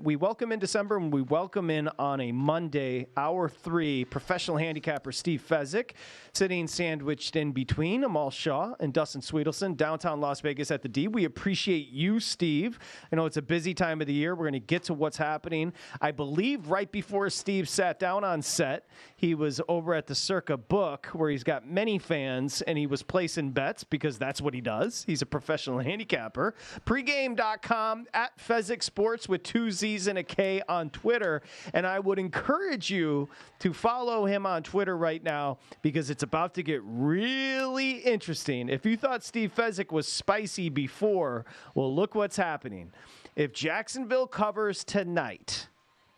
We welcome in December, and we welcome in on a Monday, hour 3, professional handicapper Steve Fezzik, sitting sandwiched in between Amal Shaw and Dustin Sweetelson, downtown Las Vegas at the D. We appreciate you, Steve. I know it's a busy time of the year. We're going to get to what's happening. I believe right before Steve sat down on set, he was over at the Circa book where he's got many fans, and he was placing bets because that's what he does. He's a professional handicapper. Pregame.com at Fezzik Sports with 2 Z's and a K on Twitter. And I would encourage you to follow him on Twitter right now because it's about to get really interesting. If you thought Steve Fezzik was spicy before, well, look what's happening. If Jacksonville covers tonight,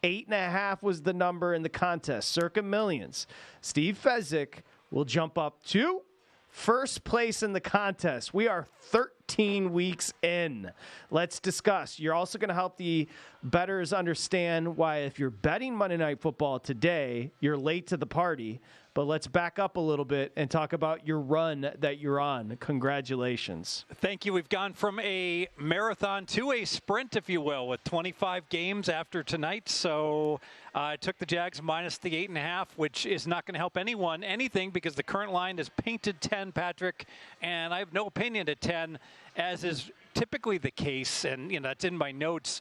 8.5 was the number in the contest, Circa Millions. Steve Fezzik will jump up to first place in the contest. We are 13 weeks in. Let's discuss. You're also going to help the bettors understand why if you're betting Monday Night Football today, you're late to the party. But let's back up a little bit and talk about your run that you're on. Congratulations. Thank you. We've gone from a marathon to a sprint, if you will, with 25 games after tonight. So I took the Jags minus the 8.5, which is not going to help anything, because the current line is painted 10, Patrick, and I have no opinion at 10, as is typically the case. And, that's in my notes.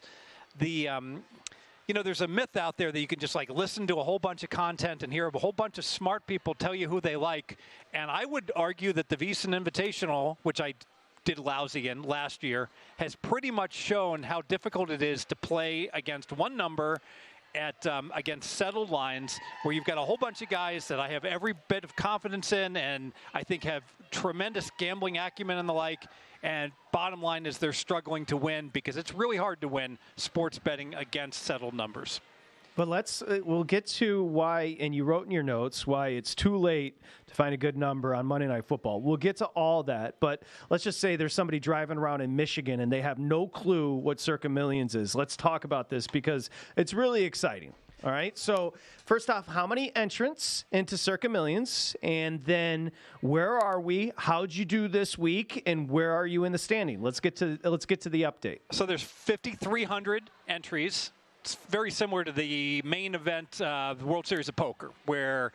There's a myth out there that you can just listen to a whole bunch of content and hear a whole bunch of smart people tell you who they like. And I would argue that the VSiN Invitational, which I did lousy in last year, has pretty much shown how difficult it is to play against one number against settled lines, where you've got a whole bunch of guys that I have every bit of confidence in and I think have tremendous gambling acumen and the like. And bottom line is they're struggling to win because it's really hard to win sports betting against settled numbers. But we'll get to why, and you wrote in your notes, why it's too late to find a good number on Monday Night Football. We'll get to all that, but let's just say there's somebody driving around in Michigan and they have no clue what Circa Millions is. Let's talk about this because it's really exciting. All right, so first off, how many entrants into Circa Millions? And then where are we? How'd you do this week? And where are you in the standing? Let's get to the update. So there's 5,300 entries. It's very similar to the main event, the World Series of Poker, where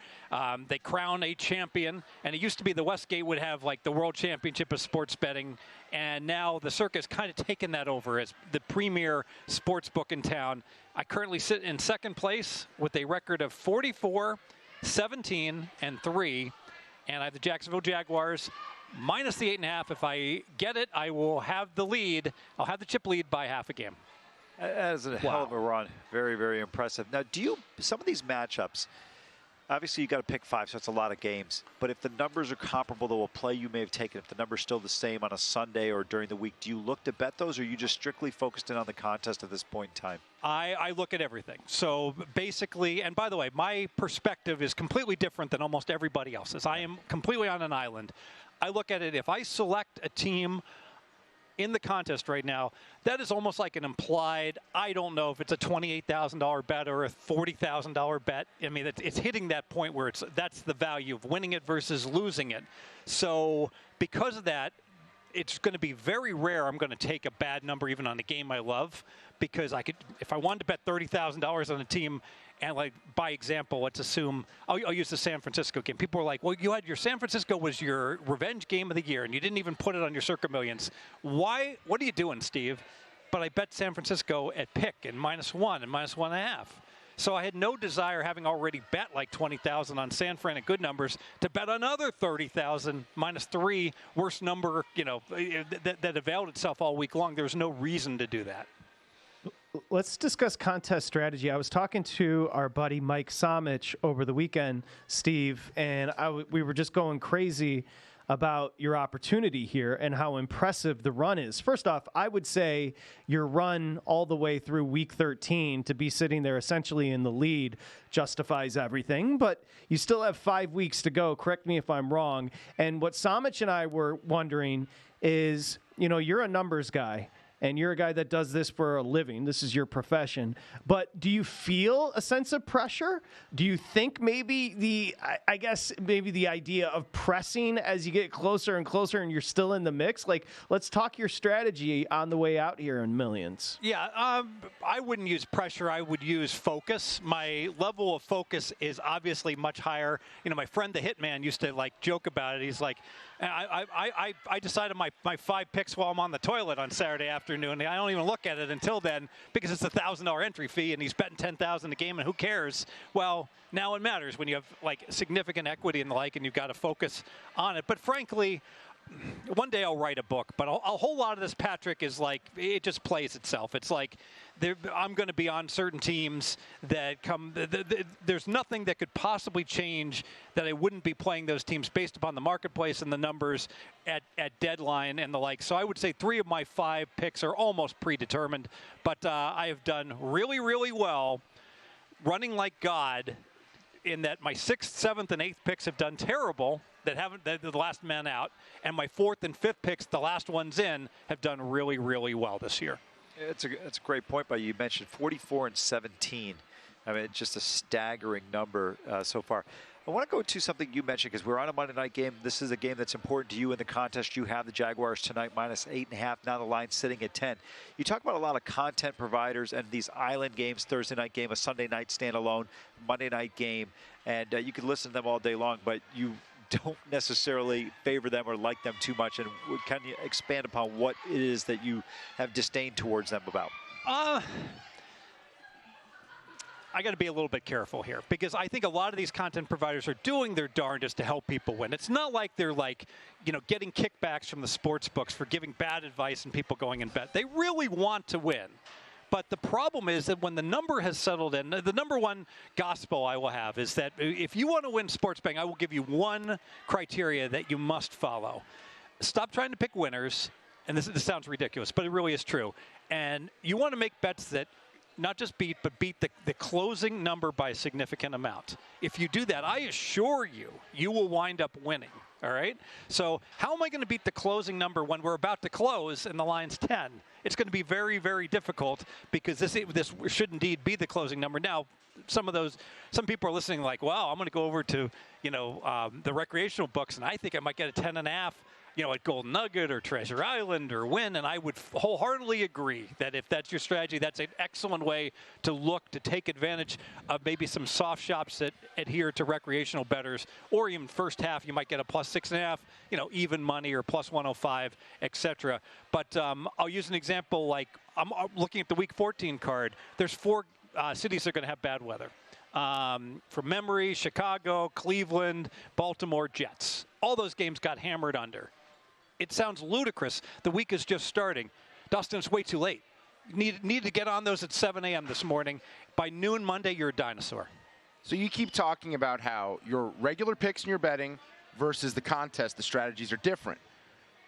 they crown a champion. And it used to be the Westgate would have the World Championship of Sports Betting. And now the Circa has kind of taken that over as the premier sports book in town. I currently sit in second place with a record of 44, 17, and 3. And I have the Jacksonville Jaguars minus the 8.5. If I get it, I will have the lead. I'll have the chip lead by half a game. That is a hell of a run. Very, very impressive. Now, some of these matchups, obviously you got to pick 5, so it's a lot of games. But if the numbers are comparable to a play you may have taken, if the number's still the same on a Sunday or during the week, do you look to bet those, or are you just strictly focused in on the contest at this point in time? I look at everything. So basically, and by the way, my perspective is completely different than almost everybody else's. I am completely on an island. I look at it, if I select a team in the contest right now, that is almost like an implied, I don't know if it's a $28,000 bet or a $40,000 bet. I mean, it's hitting that point where that's the value of winning it versus losing it. So because of that, it's going to be very rare I'm going to take a bad number even on a game I love, because if I wanted to bet $30,000 on a team, and by example, let's assume I'll use the San Francisco game. People were like, well, your San Francisco was your revenge game of the year, and you didn't even put it on your Circa Millions. Why? What are you doing, Steve? But I bet San Francisco at pick and -1 and -1.5. So I had no desire, having already bet $20,000 on San Fran at good numbers, to bet another $30,000 -3, worst number, that availed itself all week long. There was no reason to do that. Let's discuss contest strategy. I was talking to our buddy Mike Somich over the weekend, Steve, and we were just going crazy about your opportunity here and how impressive the run is. First off, I would say your run all the way through week 13 to be sitting there essentially in the lead justifies everything, but you still have 5 weeks to go. Correct me if I'm wrong. And what Somich and I were wondering is, you're a numbers guy. and you're a guy that does this for a living. This is your profession. But do you feel a sense of pressure? Do you think maybe the idea of pressing as you get closer and closer and you're still in the mix? Like, let's talk your strategy on the way out here in Millions. Yeah, I wouldn't use pressure. I would use focus. My level of focus is obviously much higher. You know, my friend the Hitman used to like joke about it. He's like, I decided my 5 picks while I'm on the toilet on Saturday afternoon. I don't even look at it until then because it's a $1,000 entry fee and he's betting $10,000 a game and who cares? Well, now it matters when you have like significant equity and the like and you've got to focus on it. But frankly, one day I'll write a book, but a whole lot of this, Patrick, is like, it just plays itself. It's like I'm going to be on certain teams that come, there's nothing that could possibly change that I wouldn't be playing those teams based upon the marketplace and the numbers at deadline and the like. So I would say 3 of my 5 picks are almost predetermined, but I have done really, really well running like God in that my 6th, 7th, and 8th picks have done terrible. They're the last man out, and my 4th and 5th picks, the last ones in, have done really, really well this year. It's a great point by you. You mentioned 44 and 17. I mean, it's just a staggering number so far. I want to go to something you mentioned because we're on a Monday night game. This is a game that's important to you in the contest. You have the Jaguars tonight, -8.5. Now the line's sitting at 10. You talk about a lot of content providers and these island games, Thursday night game, a Sunday night standalone, Monday night game, and you can listen to them all day long, but you don't necessarily favor them or like them too much. And can you expand upon what it is that you have disdain towards them about? I got to be a little bit careful here because I think a lot of these content providers are doing their darndest to help people win. It's not like they're like, you know, getting kickbacks from the sports books for giving bad advice and people going and bet. They really want to win. But the problem is that when the number has settled in, the number one gospel I will have is that if you want to win sports betting, I will give you one criteria that you must follow. Stop trying to pick winners, and this sounds ridiculous, but it really is true. And you want to make bets that not just beat, but beat the closing number by a significant amount. If you do that, I assure you, you will wind up winning. All right? So how am I going to beat the closing number when we're about to close and the line's 10? It's going to be very, very difficult because this should indeed be the closing number. Now, some people are listening like, wow, I'm going to go over to, the recreational books and I think I might get a 10.5. At Golden Nugget or Treasure Island or Win, and I would wholeheartedly agree that if that's your strategy, that's an excellent way to look to take advantage of maybe some soft shops that adhere to recreational bettors, or even first half, you might get a +6.5, even money or +105, etc. But I'll use an example like I'm looking at the Week 14 card. There's 4 cities that are going to have bad weather. From memory, Chicago, Cleveland, Baltimore, Jets. All those games got hammered under. It sounds ludicrous. The week is just starting. Dustin, it's way too late. You need to get on those at 7 a.m. this morning. By noon Monday, you're a dinosaur. So you keep talking about how your regular picks in your betting versus the contest, the strategies are different.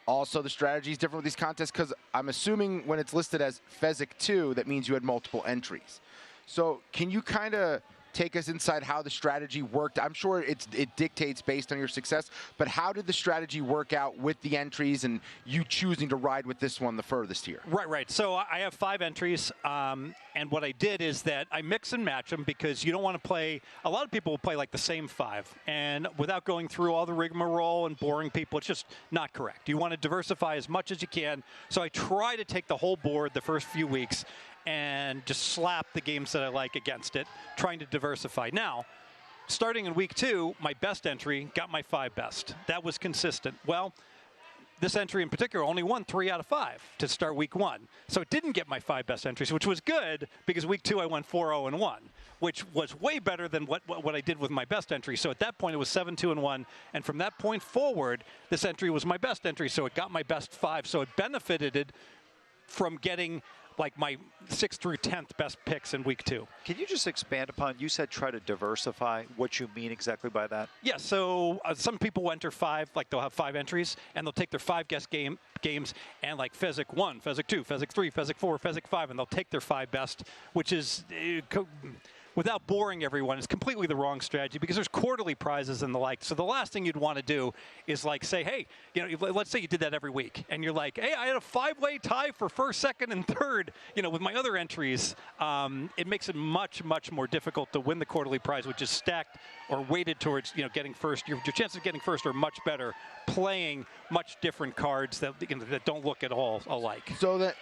Also, the strategy is different with these contests because I'm assuming when it's listed as Fezzik 2, that means you had multiple entries. So can you kind of take us inside how the strategy worked? I'm sure it dictates based on your success, but how did the strategy work out with the entries and you choosing to ride with this one the furthest here? Right. So I have 5 entries, and what I did is that I mix and match them because you don't want to play, a lot of people will play like the same 5, and without going through all the rigmarole and boring people, it's just not correct. You want to diversify as much as you can, so I try to take the whole board the first few weeks and just slap the games that I like against it, trying to diversify. Now, starting in week 2, my best entry got my 5 best. That was consistent. Well, this entry in particular only won 3 out of 5 to start week 1. So it didn't get my 5 best entries, which was good because week 2 I went 4-0-1, which was way better than what I did with my best entry. So at that point it was 7-2-1, and from that point forward, this entry was my best entry, so it got my best 5. So it benefited from getting like my 6th through 10th best picks in week 2. Can you just expand upon, you said try to diversify, what you mean exactly by that? Yeah, so some people will enter 5, like they'll have 5 entries, and they'll take their 5 guest games and like Fezzik 1, Fezzik 2, Fezzik 3, Fezzik 4, Fezzik 5, and they'll take their 5 best, which is without boring everyone, is completely the wrong strategy because there's quarterly prizes and the like. So the last thing you'd want to do is like say, hey, let's say you did that every week, and you're like, hey, I had a 5-way tie for first, second, and third, with my other entries. It makes it much, much more difficult to win the quarterly prize, which is stacked or weighted towards, getting first. Your chances of getting first are much better playing much different cards that don't look at all alike. So that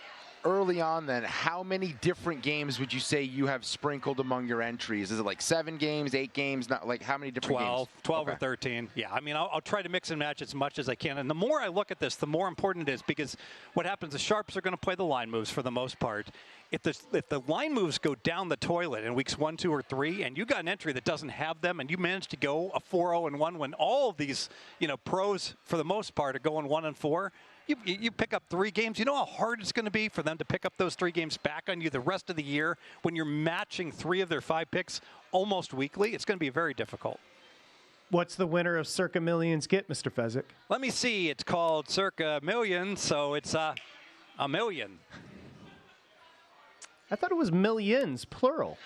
early on then, how many different games would you say you have sprinkled among your entries? Is it like 7 games, 8 games? Not like how many different games? 12 or 13. Yeah, I mean, I'll try to mix and match as much as I can. And the more I look at this, the more important it is, because what happens, the sharps are going to play the line moves for the most part. If the line moves go down the toilet in weeks 1, 2, or 3, and you got an entry that doesn't have them, and you manage to go a 4-0-1 when all of these, pros for the most part are going 1-4, you pick up 3 games. You know how hard it's going to be for them to pick up those 3 games back on you the rest of the year when you're matching 3 of their 5 picks almost weekly? It's going to be very difficult. What's the winner of Circa Millions get, Mr. Fezzik? Let me see. It's called Circa Millions, so it's a million. I thought it was millions, plural.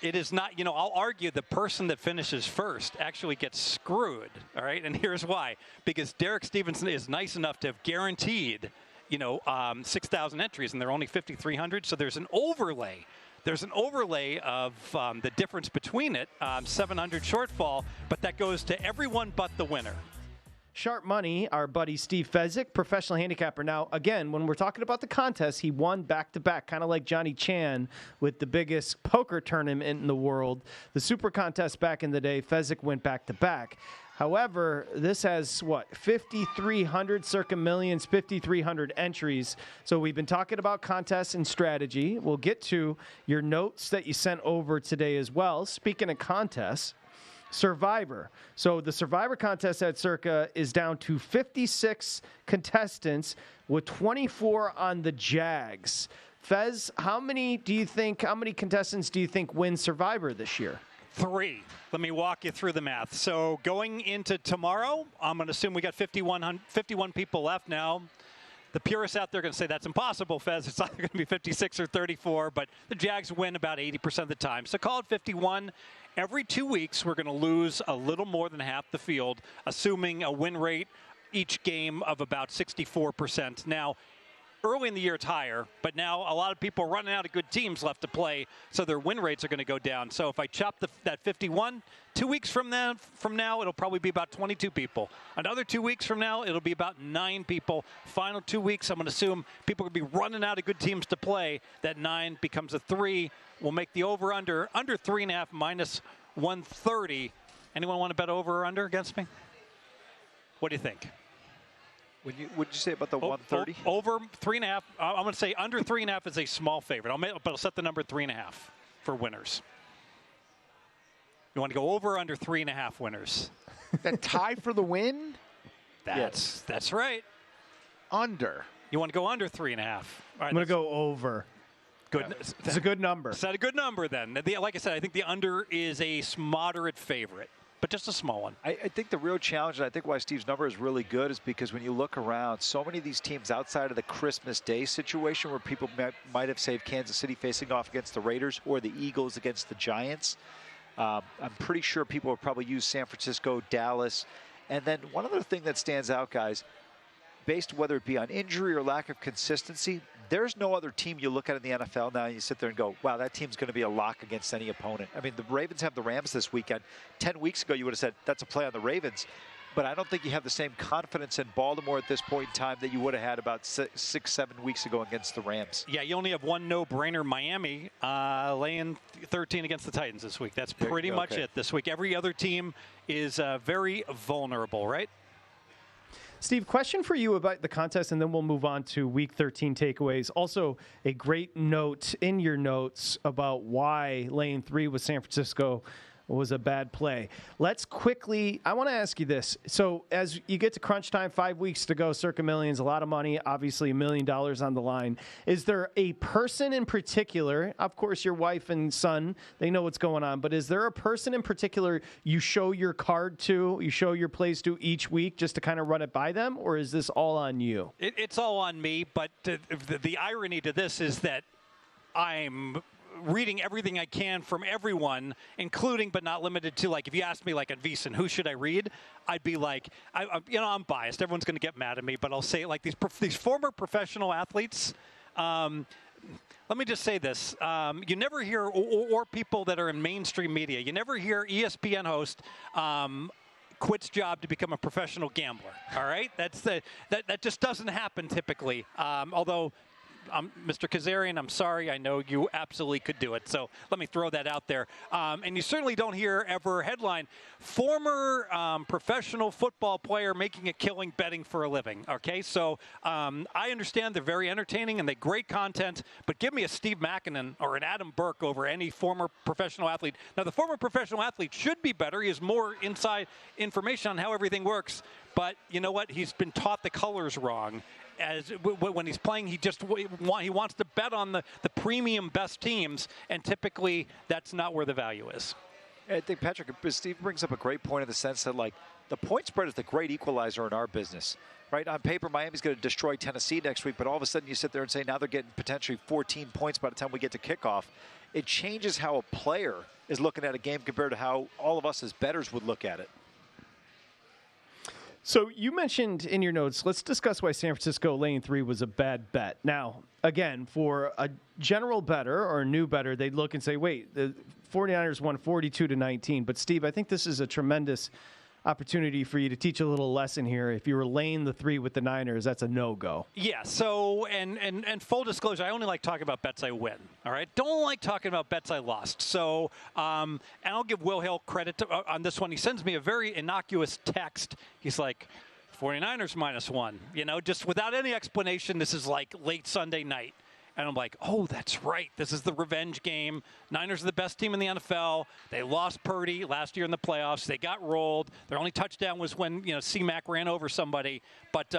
It is not, I'll argue the person that finishes first actually gets screwed, all right? And here's why. Because Derek Stevenson is nice enough to have guaranteed, 6,000 entries, and they're only 5,300, so there's an overlay. There's an overlay of the difference between it, 700 shortfall, but that goes to everyone but the winner. Sharp Money, our buddy Steve Fezzik, professional handicapper. Now, again, when we're talking about the contest, he won back-to-back, kind of like Johnny Chan with the biggest poker tournament in the world. The Super Contest back in the day, Fezzik went back-to-back. However, this has, 5,300 Circa Millions, 5,300 entries. So we've been talking about contests and strategy. We'll get to your notes that you sent over today as well. Speaking of contests, Survivor. So the Survivor contest at Circa is down to 56 contestants with 24 on the Jags. Fez, how many contestants do you think win Survivor this year? 3. Let me walk you through the math. So going into tomorrow, I'm going to assume we got 51 people left now. The purists out there are going to say that's impossible, Fez. It's either going to be 56 or 34, but the Jags win about 80% of the time. So call it 51. Every 2 weeks, we're going to lose a little more than half the field, assuming a win rate each game of about 64%. Now, early in the year, it's higher, but now a lot of people are running out of good teams left to play, so their win rates are going to go down. So if I chop that 51, 2 weeks from now, it'll probably be about 22 people. Another 2 weeks from now, it'll be about 9 people. Final 2 weeks, I'm going to assume people are going to be running out of good teams to play. That 9 becomes a 3. We'll make the over-under under 3.5 minus 130. Anyone want to bet over or under against me? What do you think? What did you say about the 130? Over 3.5. I'm going to say under 3.5 is a small favorite. But I'll set the number at 3.5 for winners. You want to go over or under 3.5 winners? That tie for the win? That's right. Under. You want to go under 3.5? Right, I'm going to go over. Good. It's a good number. Set a good number then. Like I said, I think the under is a moderate favorite, but just a small one. I think the real challenge, and I think why Steve's number is really good, is because when you look around, so many of these teams outside of the Christmas Day situation where people might have saved Kansas City facing off against the Raiders or the Eagles against the Giants, I'm pretty sure people would probably use San Francisco, Dallas. And then one other thing that stands out, guys, based whether it be on injury or lack of consistency, there's no other team you look at in the NFL now and you sit there and go, wow, that team's going to be a lock against any opponent. I mean, the Ravens have the Rams this weekend. 10 weeks ago, you would have said that's a play on the Ravens. But I don't think you have the same confidence in Baltimore at this point in time that you would have had about 6-7 weeks ago against the Rams. Yeah, you only have one no-brainer, Miami, laying 13 against the Titans this week. That's pretty much it this week. Every other team is very vulnerable, right? Steve, question for you about the contest, and then we'll move on to Week 13 takeaways. Also, a great note in your notes about why Lane 3 with San Francisco was a bad play. Let's quickly, I want to ask you this. So as you get to crunch time, 5 weeks to go, Circa Millions, a lot of money, obviously $1 million on the line. Is there a person in particular, of course your wife and son, they know what's going on, but is there a person in particular you show your card to, you show your plays to each week just to kind of run it by them, or is this all on you? It's all on me, but the irony to this is that I'm reading everything I can from everyone, including but not limited to, like, if you asked me, like, at VSiN, who should I read? I'd be like, I'm biased. Everyone's going to get mad at me, but I'll say it like these former professional athletes. Let me just say this. You never hear, or people that are in mainstream media, you never hear ESPN host quits job to become a professional gambler. All right? That just doesn't happen typically. Although, Mr. Kazarian, I'm sorry. I know you absolutely could do it. So let me throw that out there. And you certainly don't hear ever headline, former professional football player making a killing betting for a living. Okay, so I understand they're very entertaining and they're great content, but give me a Steve Makinen or an Adam Burke over any former professional athlete. Now, the former professional athlete should be better. He has more inside information on how everything works. But you know what? He's been taught the colors wrong. As when he's playing, he wants to bet on the premium best teams, and typically that's not where the value is. I think, Patrick, Steve brings up a great point in the sense that, like, the point spread is the great equalizer in our business. Right? On paper, Miami's going to destroy Tennessee next week, but all of a sudden you sit there and say now they're getting potentially 14 points by the time we get to kickoff. It changes how a player is looking at a game compared to how all of us as bettors would look at it. So you mentioned in your notes, let's discuss why San Francisco laying 3 was a bad bet. Now, again, for a general bettor or a new bettor, they'd look and say, wait, the 49ers won 42-19. But, Steve, I think this is a tremendous opportunity for you to teach a little lesson here. If you were laying the 3 with the Niners, that's a no-go. Yeah, so, and full disclosure, I only like talking about bets I win, all right? Don't like talking about bets I lost. So, and I'll give Will Hill credit on this one. He sends me a very innocuous text. He's like, 49ers -1, just without any explanation. This is like late Sunday night. And I'm like, oh, that's right. This is the revenge game. Niners are the best team in the NFL. They lost Purdy last year in the playoffs. They got rolled. Their only touchdown was when, C-Mac ran over somebody. But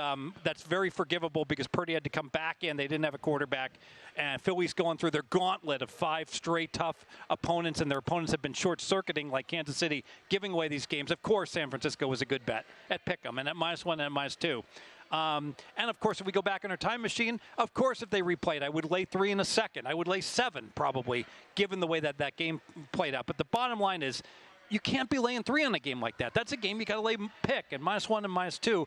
that's very forgivable because Purdy had to come back in. They didn't have a quarterback. And Philly's going through their gauntlet of 5 straight tough opponents, and their opponents have been short-circuiting like Kansas City, giving away these games. Of course, San Francisco was a good bet at Pick'em and at -1 and at -2. And, of course, if we go back in our time machine, of course, if they replayed, I would lay 3 in a second. I would lay 7, probably, given the way that game played out. But the bottom line is you can't be laying 3 on a game like that. That's a game you got to lay pick, and -1 and -2.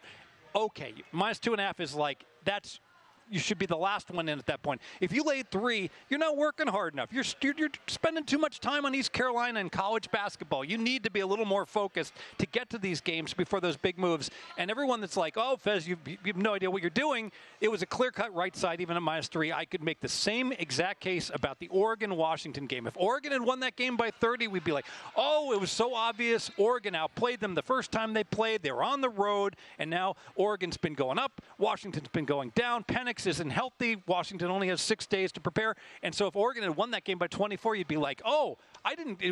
Okay, -2.5 is like that's – you should be the last one in at that point. If you laid 3, you're not working hard enough. You're spending too much time on East Carolina and college basketball. You need to be a little more focused to get to these games before those big moves. And everyone that's like, oh, Fez, you have no idea what you're doing. It was a clear-cut right side, even at -3. I could make the same exact case about the Oregon-Washington game. If Oregon had won that game by 30, we'd be like, oh, it was so obvious. Oregon outplayed them the first time they played. They were on the road, and now Oregon's been going up. Washington's been going down. Penix isn't healthy. Washington only has 6 days to prepare. And so if Oregon had won that game by 24, you'd be like, oh,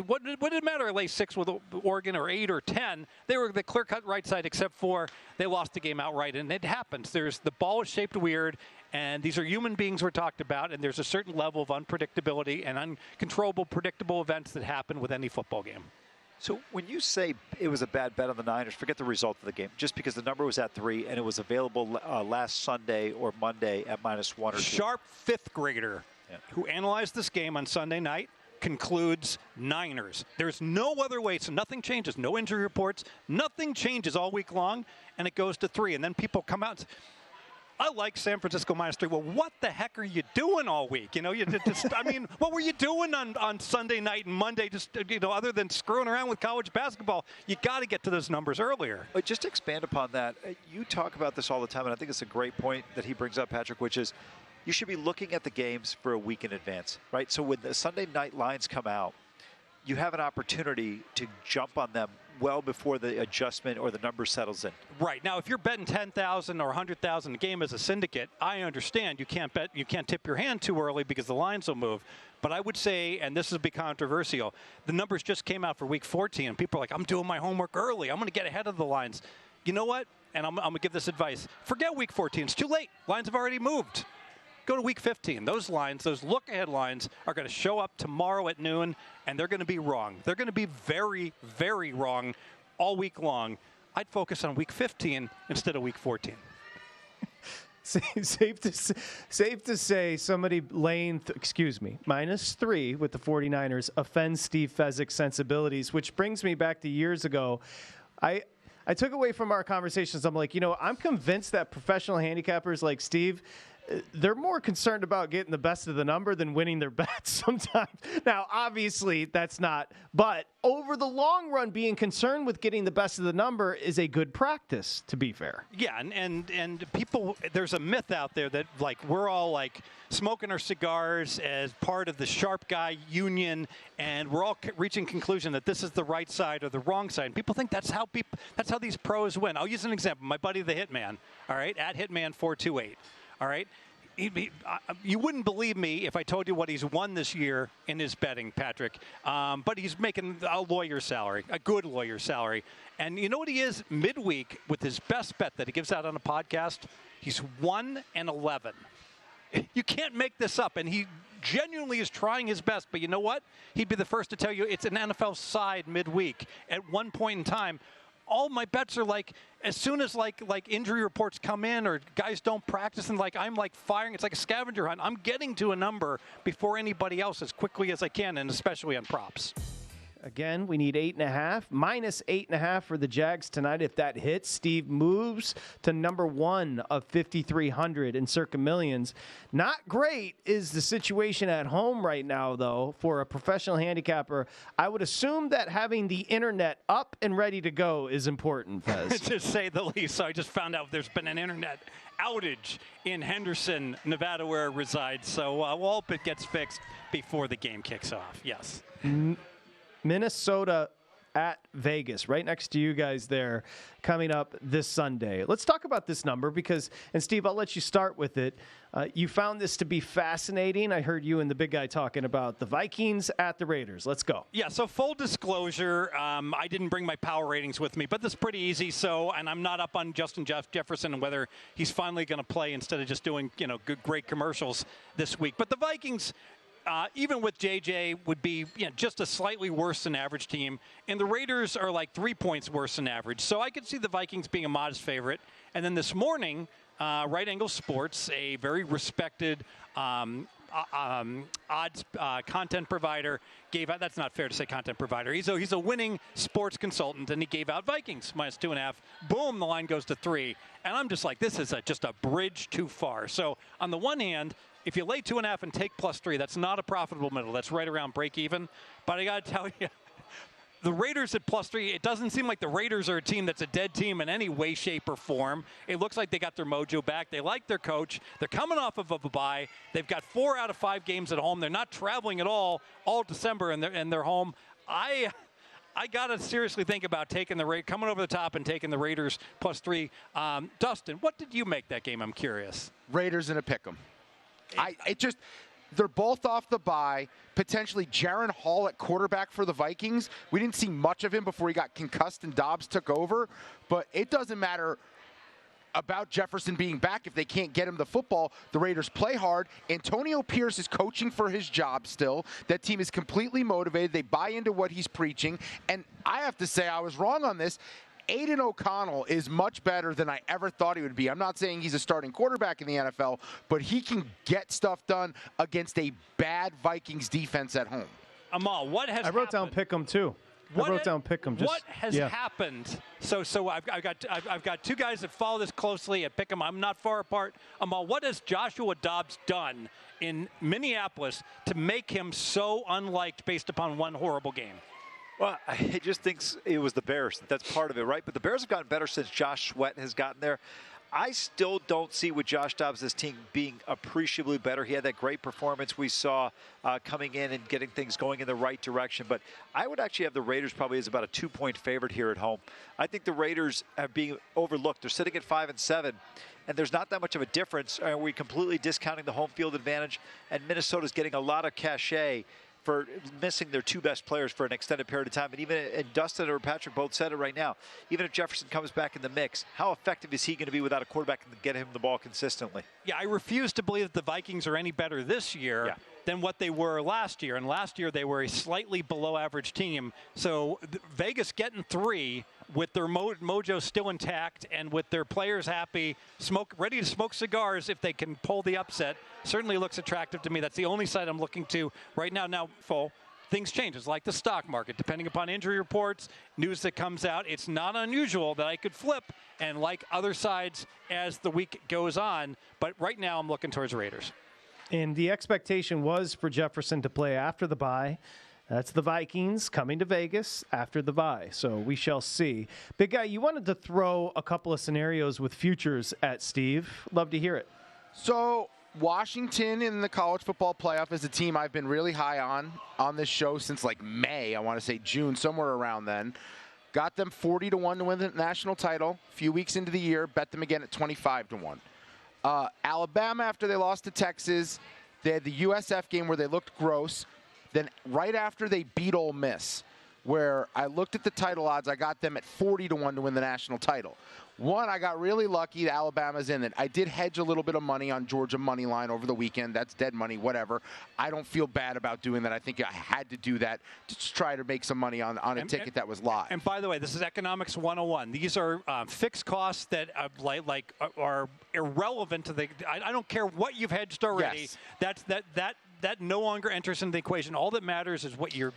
what did it matter? I lay 6 with Oregon or 8 or 10. They were the clear-cut right side, except for they lost the game outright. And it happens. The ball is shaped weird, and these are human beings we're talked about, and there's a certain level of unpredictability and uncontrollable, predictable events that happen with any football game. So when you say it was a bad bet on the Niners, forget the result of the game. Just because the number was at 3 and it was available last Sunday or Monday at -1 or 2. Sharp 5th grader who analyzed this game on Sunday night concludes Niners. There's no other way. So nothing changes. No injury reports. Nothing changes all week long, and it goes to 3. And then people come out and say, I like San Francisco -3. Well, what the heck are you doing all week? What were you doing on Sunday night and Monday, other than screwing around with college basketball? You got to get to those numbers earlier. But just to expand upon that, you talk about this all the time, and I think it's a great point that he brings up, Patrick, which is you should be looking at the games for a week in advance, right? So when the Sunday night lines come out, you have an opportunity to jump on them well before the adjustment or the number settles in. Right. Now, if you're betting 10,000 or 100,000 a game as a syndicate, I understand you can't tip your hand too early because the lines will move. But I would say, and this will be controversial, the numbers just came out for week 14, and people are like, I'm doing my homework early. I'm going to get ahead of the lines. You know what? And I'm going to give this advice. Forget week 14. It's too late. Lines have already moved. Go to week 15. Those lines, those look-ahead lines, are going to show up tomorrow at noon, and they're going to be wrong. They're going to be very, very wrong all week long. I'd focus on week 15 instead of week 14. Safe to say somebody laying, -3 with the 49ers offends Steve Fezzik's sensibilities, which brings me back to years ago. I took away from our conversations, I'm like, I'm convinced that professional handicappers like Steve, they're more concerned about getting the best of the number than winning their bets sometimes. Now, obviously, that's not. But over the long run, being concerned with getting the best of the number is a good practice, to be fair. Yeah, and people, there's a myth out there that, we're all, smoking our cigars as part of the sharp guy union, and we're all reaching conclusion that this is the right side or the wrong side. And people think that's how these pros win. I'll use an example. My buddy, the Hitman, all right, at Hitman428. All right. You wouldn't believe me if I told you what he's won this year in his betting, Patrick. But he's making a lawyer's salary, a good lawyer's salary. And you know what he is midweek with his best bet that he gives out on a podcast? He's 1-11. You can't make this up. And he genuinely is trying his best. But you know what? He'd be the first to tell you it's an NFL side midweek. At one point in time, all my bets are as soon as injury reports come in or guys don't practice and I'm firing. It's like a scavenger hunt. I'm getting to a number before anybody else as quickly as I can, and especially on props. Again, we need 8.5, -8.5 for the Jags tonight. If that hits, Steve moves to number 1 of 5,300 in Circa Millions. Not great is the situation at home right now, though, for a professional handicapper. I would assume that having the internet up and ready to go is important, Fez. To say the least. So I just found out there's been an internet outage in Henderson, Nevada, where it resides. So we'll hope it gets fixed before the game kicks off. Yes. Minnesota at Vegas, right next to you guys there, coming up this Sunday. Let's talk about this number because, and Steve, I'll let you start with it. You found this to be fascinating. I heard you and the big guy talking about the Vikings at the Raiders. Let's go. Yeah, so full disclosure, I didn't bring my power ratings with me, but this is pretty easy. And I'm not up on Justin Jefferson and whether he's finally going to play instead of just doing, great commercials this week. But the Vikings, even with JJ, would be just a slightly worse than average team. And the Raiders are 3 points worse than average. So I could see the Vikings being a modest favorite. And then this morning, Right Angle Sports, a very respected odds content provider, gave out. That's not fair to say content provider. He's a winning sports consultant, and he gave out Vikings -2.5. Boom, the line goes to 3. And I'm just this is just a bridge too far. So on the one hand, if you lay 2.5 and take +3, that's not a profitable middle. That's right around break even. But I got to tell you, the Raiders at +3, it doesn't seem like the Raiders are a team that's a dead team in any way, shape, or form. It looks like they got their mojo back. They like their coach. They're coming off of a bye. They've got 4 out of 5 games at home. They're not traveling at all December, and they're home. I got to seriously think about coming over the top and taking the Raiders +3. Dustin, what did you make that game? I'm curious. Raiders in a pick'em. They're both off the bye. Potentially Jaron Hall at quarterback for the Vikings. We didn't see much of him before he got concussed and Dobbs took over. But it doesn't matter about Jefferson being back if they can't get him the football. The Raiders play hard. Antonio Pierce is coaching for his job still. That team is completely motivated. They buy into what he's preaching. And I have to say I was wrong on this. Aiden O'Connell is much better than I ever thought he would be. I'm not saying he's a starting quarterback in the NFL, but he can get stuff done against a bad Vikings defense at home. Amal, what has happened? I wrote down Pick'em too. What has happened? So I've got 2 guys that follow this closely at Pick'em. I'm not far apart. Amal, what has Joshua Dobbs done in Minneapolis to make him so unliked based upon one horrible game? Well, I just think it was the Bears. That's part of it, right? But the Bears have gotten better since Josh Sweat has gotten there. I still don't see with Josh Dobbs' team being appreciably better. He had that great performance we saw coming in and getting things going in the right direction. But I would actually have the Raiders probably as about a 2-point favorite here at home. I think the Raiders are being overlooked. They're sitting at 5-7, and there's not that much of a difference. Are we completely discounting the home field advantage? And Minnesota's getting a lot of cachet for missing their 2 best players for an extended period of time. And Dustin or Patrick both said it right now. Even if Jefferson comes back in the mix, how effective is he going to be without a quarterback and get him the ball consistently? Yeah, I refuse to believe that the Vikings are any better this year. Yeah. than what they were last year. And last year they were a slightly below average team. So Vegas getting 3 with their mojo still intact and with their players happy, ready to smoke cigars if they can pull the upset, certainly looks attractive to me. That's the only side I'm looking to right now. Now, things change. It's like the stock market. Depending upon injury reports, news that comes out, it's not unusual that I could flip and like other sides as the week goes on. But right now I'm looking towards Raiders. And the expectation was for Jefferson to play after the bye. That's the Vikings coming to Vegas after the bye. So we shall see. Big Guy, you wanted to throw a couple of scenarios with futures at Steve. Love to hear it. So Washington in the college football playoff is a team I've been really high on this show since like May. I want to say June, somewhere around then. Got them 40-1 to win the national title. A few weeks into the year, bet them again at 25-1. Alabama, after they lost to Texas, they had the USF game where they looked gross. Then right after they beat Ole Miss, where I looked at the title odds, I got them at 40-1 to win the national title. One, I got really lucky that Alabama's in it. I did hedge a little bit of money on Georgia money line over the weekend. That's dead money, whatever. I don't feel bad about doing that. I think I had to do that to try to make some money on a ticket that was live. And by the way, this is economics 101. These are fixed costs that are irrelevant to the. I don't care what you've hedged already. Yes. That no longer enters into the equation. All that matters is what you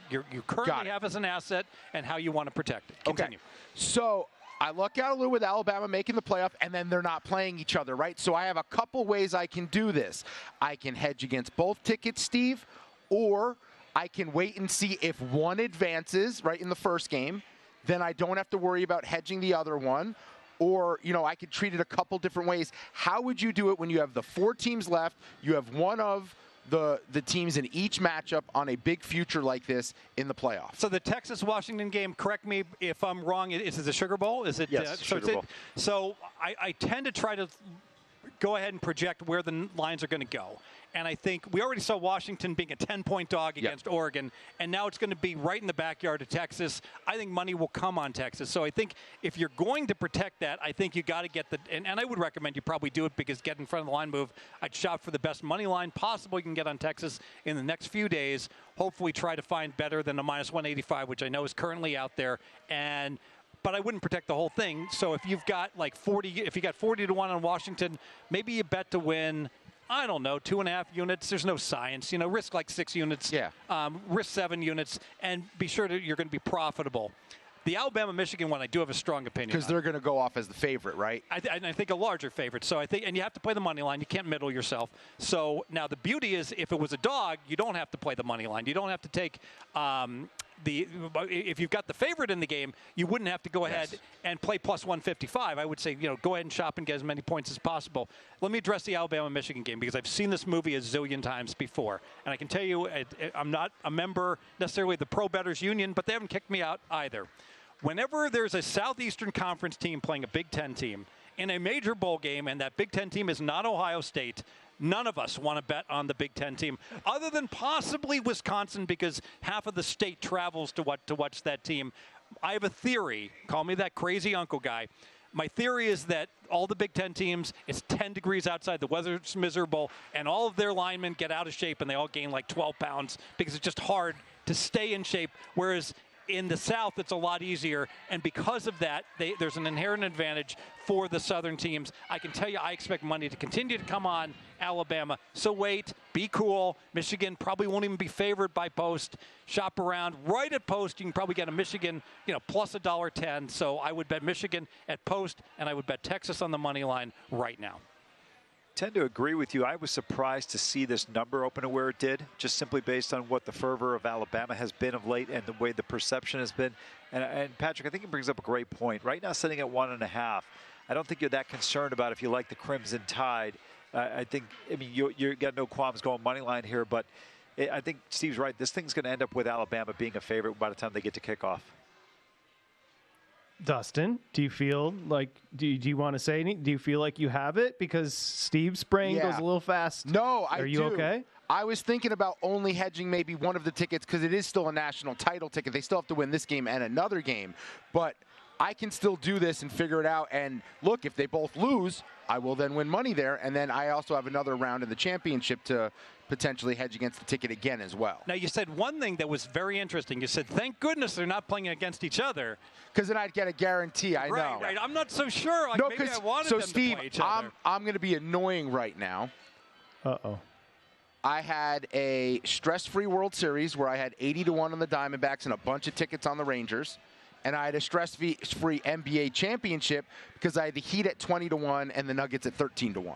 currently have as an asset and how you want to protect it. Continue. Okay. So I luck out a little with Alabama making the playoff, and then they're not playing each other, right? So I have a couple ways I can do this. I can hedge against both tickets, Steve, or I can wait and see if one advances, right, in the first game. Then I don't have to worry about hedging the other one. Or, I could treat it a couple different ways. How would you do it when you have the 4 teams left, you have one of the teams in each matchup on a big future like this in the playoffs? So the Texas-Washington game, correct me if I'm wrong, is it the Sugar Bowl? Is it? Yes, Sugar Bowl. So I tend to try to go ahead and project where the lines are going to go. And I think we already saw Washington being a 10-point dog against Oregon, and now it's going to be right in the backyard of Texas. I think money will come on Texas. So I think if you're going to protect that, I think you got to get and I would recommend you probably do it because get in front of the line move. I'd shop for the best money line possible you can get on Texas in the next few days. Hopefully try to find better than a minus 185, which I know is currently out there. But I wouldn't protect the whole thing. So if you've got like 40-1 on Washington, maybe you bet to win, I don't know, 2.5 units. There's no science. Risk like 6 units. Yeah. Risk 7 units, and be sure that you're going to be profitable. The Alabama-Michigan one, I do have a strong opinion. Because they're going to go off as the favorite, right? I think a larger favorite. So I think, and you have to play the money line. You can't middle yourself. So now the beauty is, if it was a dog, you don't have to play the money line. You don't have to take if you've got the favorite in the game, you wouldn't have to go ahead and play plus 155. I would say, go ahead and shop and get as many points as possible. Let me address the Alabama-Michigan game because I've seen this movie a zillion times before. And I can tell you, I'm not a member necessarily of the Pro Bettors Union, but they haven't kicked me out either. Whenever there's a Southeastern Conference team playing a Big Ten team in a major bowl game, and that Big Ten team is not Ohio State, none of us want to bet on the Big Ten team, other than possibly Wisconsin, because half of the state travels to watch that team. I have a theory. Call me that crazy uncle guy. My theory is that all the Big Ten teams, it's 10 degrees outside, the weather's miserable, and all of their linemen get out of shape, and they all gain like 12 pounds because it's just hard to stay in shape, whereas in the South, it's a lot easier, and because of that, there's an inherent advantage for the Southern teams. I can tell you I expect money to continue to come on Alabama. So wait, be cool. Michigan probably won't even be favored by post. Shop around. Right at post, you can probably get a Michigan, plus $1.10. So I would bet Michigan at post, and I would bet Texas on the money line right now. Tend to agree with you. I was surprised to see this number open to where it did, just simply based on what the fervor of Alabama has been of late and the way the perception has been. And Patrick, I think it brings up a great point. Right now, sitting at 1.5, I don't think you're that concerned about if you like the Crimson Tide. I mean, you got no qualms going money line here, but I think Steve's right. This thing's going to end up with Alabama being a favorite by the time they get to kickoff. Dustin, do you feel like, do you want to say anything? Do you feel like you have it? Because Steve's brain goes a little fast. No, I do. Are you okay? I was thinking about only hedging maybe one of the tickets because it is still a national title ticket. They still have to win this game and another game. But I can still do this and figure it out. And look, if they both lose, I will then win money there. And then I also have another round in the championship to potentially hedge against the ticket again as well. Now, you said one thing that was very interesting. You said, thank goodness they're not playing against each other. Because then I'd get a guarantee, I know. Right. I'm not so sure. Like, no, maybe I wanted so them Steve, to play each other. I'm going to be annoying right now. Uh-oh. I had a stress-free World Series where I had 80-1 on the Diamondbacks and a bunch of tickets on the Rangers. And I had a stress-free NBA championship because I had the Heat at 20-1 and the Nuggets at 13-1.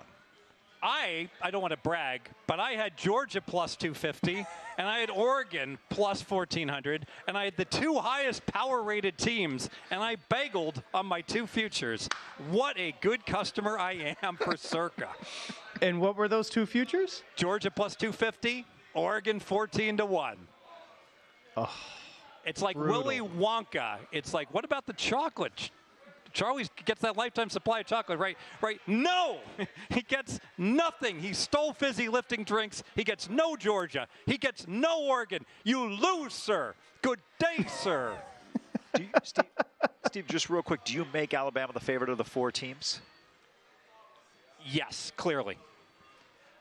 I don't want to brag, but I had Georgia plus 250, and I had Oregon plus 1,400, and I had the two highest power-rated teams, and I bageled on my two futures. What a good customer I am for Circa. And what were those two futures? Georgia plus 250, Oregon 14-1. Oh, it's like brutal. Willy Wonka. It's like, what about the chocolate? Charlie gets that lifetime supply of chocolate, right? No! He gets nothing. He stole fizzy lifting drinks. He gets no Georgia. He gets no Oregon. You lose, sir. Good day, sir. Steve, just real quick, do you make Alabama the favorite of the four teams? Yes, clearly.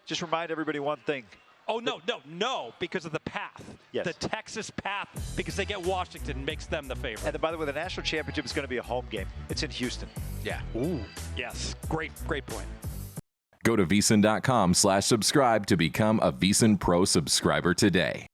Just remind everybody one thing. Oh, no, because of the path. Yes. The Texas path, because they get Washington, makes them the favorite. And then, by the way, the national championship is going to be a home game. It's in Houston. Yeah. Ooh. Yes. Great point. Go to VSiN.com/subscribe to become a VSiN Pro subscriber today.